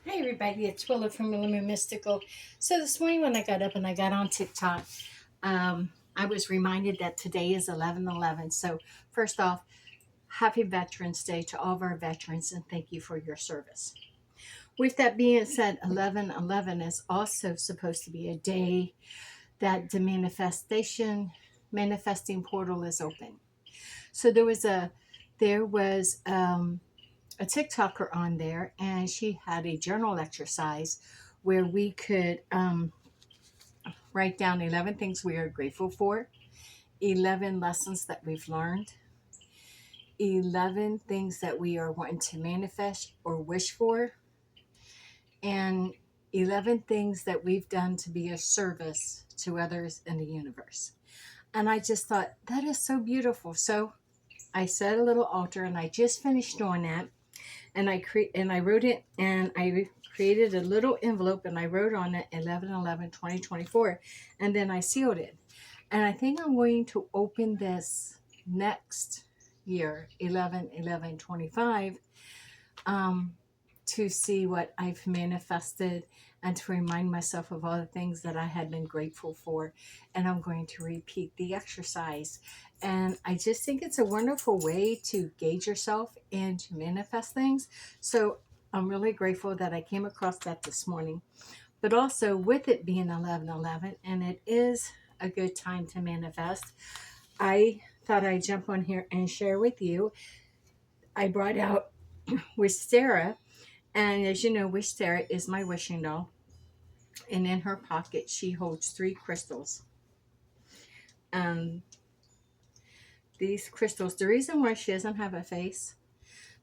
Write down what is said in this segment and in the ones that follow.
Hi everybody, it's Willow from Willow Mystical. So this morning when I got up and I got on TikTok, I was reminded that today is 11/11. So first off, happy Veterans Day to all of our veterans and thank you for your service. With that being said, 11/11 is also supposed to be a day that the manifesting portal is open. So there was a TikToker on there, and she had a journal exercise where we could write down 11 things we are grateful for, 11 lessons that we've learned, 11 things that we are wanting to manifest or wish for, and 11 things that we've done to be of service to others in the universe. And I just thought, that is so beautiful. So I set a little altar, and I just finished doing that. And I wrote it, and I created a little envelope, and I wrote on it 11/11/2024, and then I sealed it. And I think I'm going to open this next year, 11/11/25, um, to see what I've manifested and to remind myself of all the things that I had been grateful for. And I'm going to repeat the exercise. And I just think it's a wonderful way to gauge yourself and to manifest things. So I'm really grateful that I came across that this morning. But also, with it being 11/11, and it is a good time to manifest, I thought I'd jump on here and share with you. I brought out Wishtara, and as you know, Wishtara is my wishing doll. And in her pocket, she holds three crystals. And these crystals, the reason why she doesn't have a face,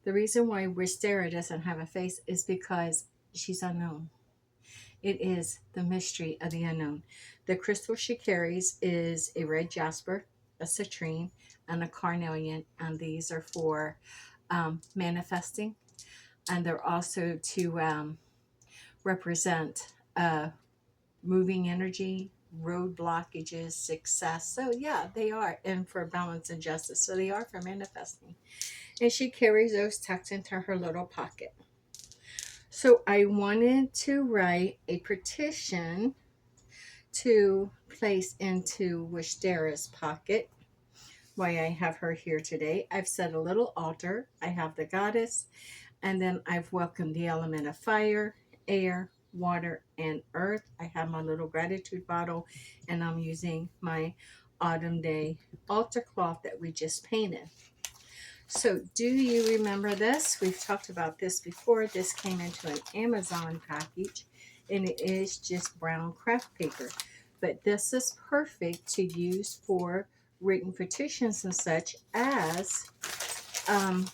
the reason why Wishtara doesn't have a face is because she's unknown. It is the mystery of the unknown. The crystal she carries is a red jasper, a citrine, and a carnelian, and these are for manifesting, and they're also to represent moving energy, road blockages, success. So yeah, they are, and for balance and justice. So they are for manifesting. And she carries those tucked into her little pocket. So I wanted to write a petition to place into Wishtara's pocket. Why I have her here today. I've set a little altar. I have the goddess, and then I've welcomed the element of fire, air, water, and earth. I have my little gratitude bottle, and I'm using my autumn day altar cloth that we just painted. So do you remember this? We've talked about this before. This came into an Amazon package, and it is just brown craft paper. But this is perfect to use for written petitions and such, as um,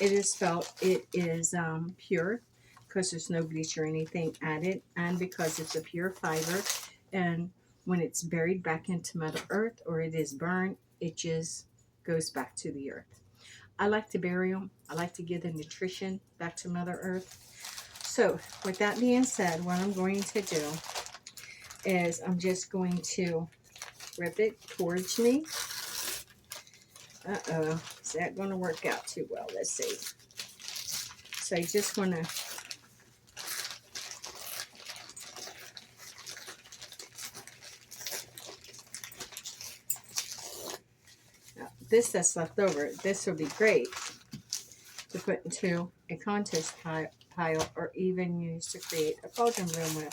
it is felt it is pure, because there's no bleach or anything added, and because it's a pure fiber, and when it's buried back into Mother Earth or it is burned, it just goes back to the earth. I like to bury them. I like to give the nutrition back to Mother Earth. So with that being said, what I'm going to do is I'm just going to rip it towards me. Uh-oh, is that going to work out too well? Let's see. So I just want to this that's left over, this will be great to put into a contest pile or even use to create a cauldron room with.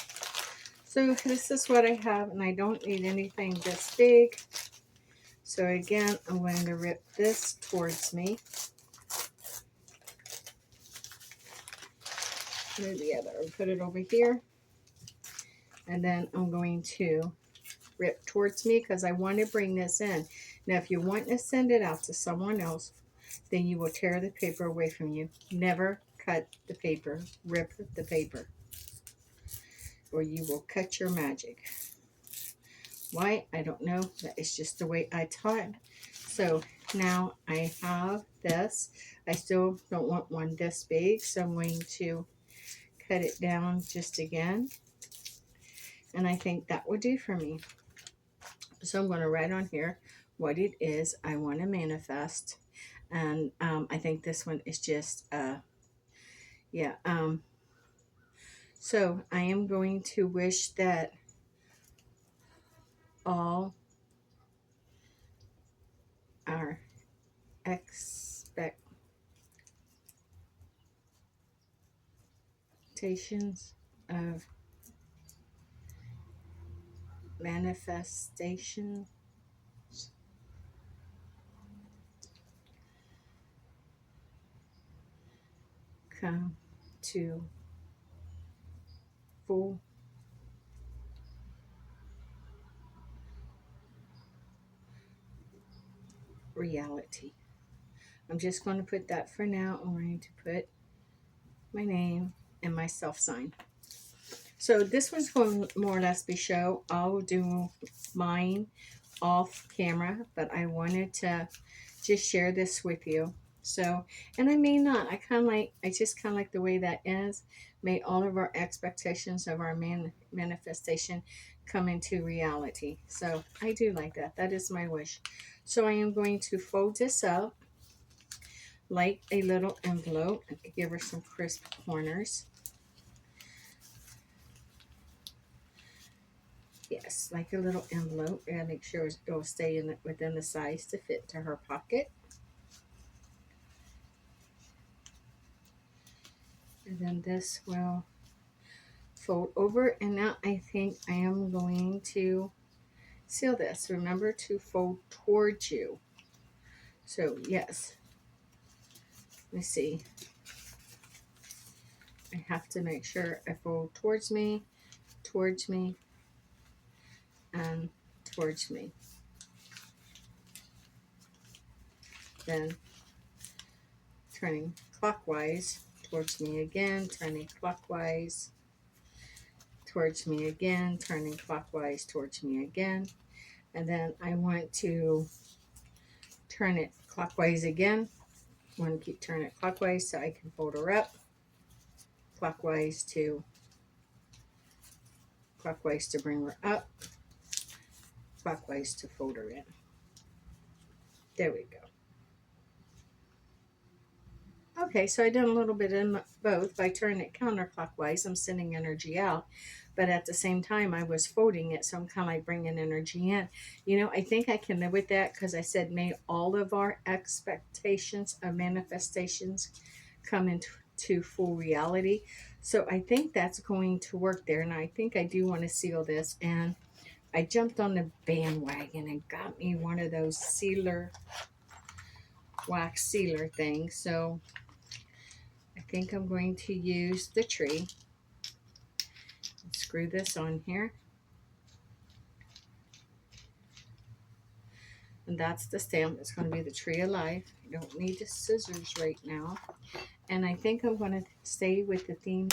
So this is what I have, and I don't need anything this big. So again, I'm going to rip this towards me. Move the other, put it over here. And then I'm going to rip towards me because I want to bring this in. Now, if you want to send it out to someone else, then you will tear the paper away from you. Never cut the paper. Rip the paper, or you will cut your magic. Why? I don't know. That is just the way I taught. So now I have this. I still don't want one this big, so I'm going to cut it down just again. And I think that will do for me. So I'm going to write on here what it is I want to manifest. And I think this one is just, yeah, So I am going to wish that all our expectations of manifestation come to full reality. I'm just going to put that for now. I'm going to put my name and my self sign. So this one's going to more or less be show. I'll do mine off camera, but I wanted to just share this with you. So, and I may not. I just kind of like the way that is. May all of our expectations of our manifestation come into reality. So I do like that. That is my wish. So I am going to fold this up like a little envelope and give her some crisp corners. Yes, like a little envelope, and make sure it will stay within the size to fit to her pocket. And then this will fold over, and now I think I am going to seal this. Remember to fold towards you. So yes, let me see. I have to make sure I fold towards me, and towards me. Then turning clockwise towards me again, turning clockwise towards me again, turning clockwise towards me again. And then I want to turn it clockwise again. I want to keep turning it clockwise so I can fold her up. Clockwise to bring her up. Clockwise to fold her in. There we go. Okay, so I did a little bit in both. By turning it counterclockwise, I'm sending energy out, but at the same time, I was folding it, so I'm kind of like bringing energy in. You know, I think I can live with that because I said, may all of our expectations of manifestations come into full reality. So I think that's going to work there, and I think I do want to seal this. And I jumped on the bandwagon and got me one of those wax sealer things. So I think I'm going to use the tree. Screw this on here. And that's the stamp. It's going to be the tree of life. I don't need the scissors right now. And I think I'm going to stay with the theme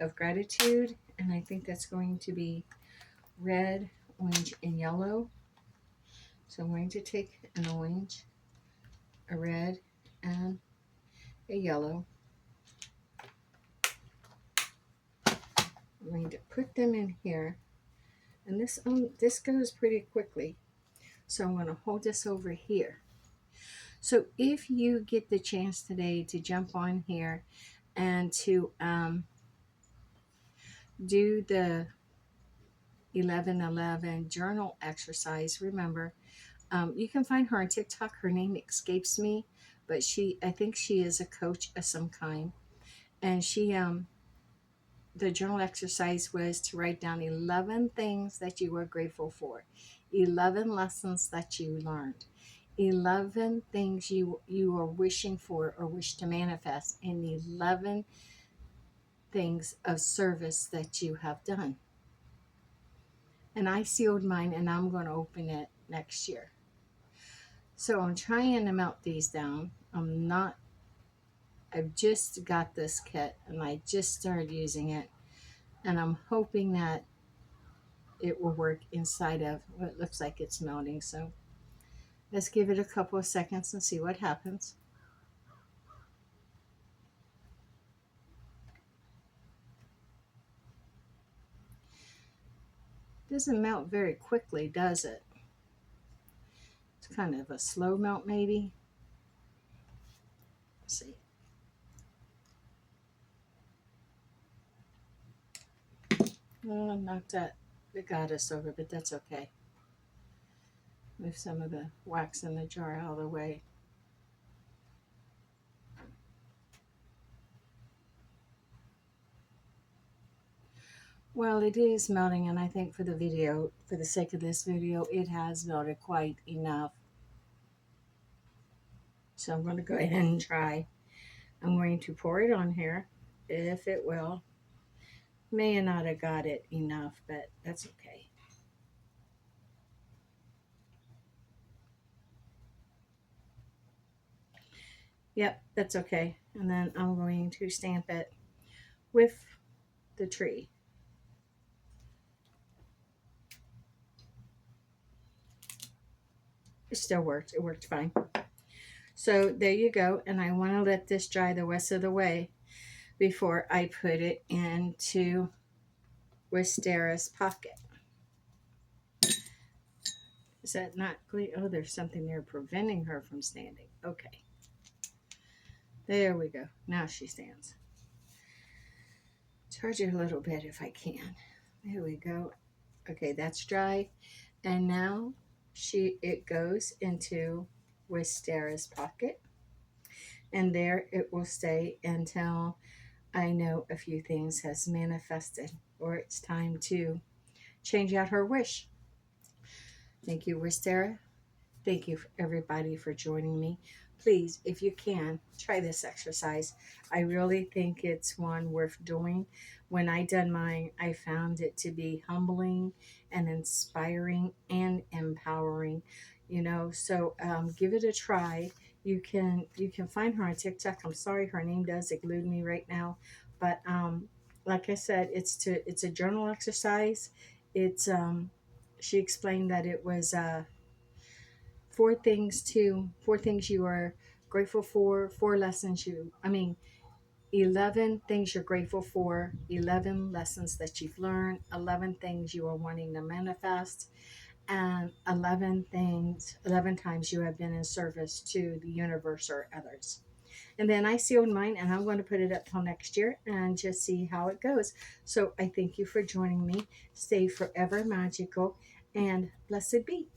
of gratitude. And I think that's going to be red, orange, and yellow. So I'm going to take an orange, a red, and a yellow. I'm going to put them in here. And this goes pretty quickly. So I'm going to hold this over here. So if you get the chance today to jump on here and to do the 11:11 journal exercise, remember, you can find her on TikTok. Her name escapes me, but I think she is a coach of some kind. And the journal exercise was to write down 11 things that you were grateful for, 11 lessons that you learned, 11 things you are wishing for or wish to manifest, and 11 things of service that you have done. And I sealed mine, and I'm going to open it next year. So I'm trying to melt these down. I've just got this kit, and I just started using it, and I'm hoping that it will work inside of, well, it looks like it's melting. So let's give it a couple of seconds and see what happens. Doesn't melt very quickly, does it? It's kind of a slow melt, maybe. Let's see. Oh, knocked the goddess over, but that's okay. Move some of the wax in the jar out of the way. Well, it is melting, and I think for the video, for the sake of this video, it has melted quite enough. So I'm going to go ahead and try. I'm going to pour it on here, if it will. May not have got it enough, but that's okay. Yep, that's okay. And then I'm going to stamp it with the tree. It still worked. It worked fine. So there you go. And I want to let this dry the rest of the way before I put it into Wishtara's pocket. Is that not clear? Oh, there's something there preventing her from standing. Okay. There we go. Now she stands. Charge it a little bit if I can. There we go. Okay, that's dry. And now it goes into Wishtara's pocket. And there it will stay until I know a few things has manifested or it's time to change out her wish. Thank you, Wishtara. Thank you, everybody, for joining me. Please, if you can, try this exercise. I really think it's one worth doing. When I done mine, I found it to be humbling and inspiring and empowering. So give it a try. You can find her on TikTok. I'm sorry, her name does elude me right now, but like I said, it's a journal exercise. It's she explained that it was four things you are grateful for, 11 things you're grateful for, 11 lessons that you've learned, 11 things you are wanting to manifest, and 11 times you have been in service to the universe or others. And then I sealed mine, and I'm going to put it up till next year and just see how it goes. So I thank you for joining me. Stay forever magical and blessed be.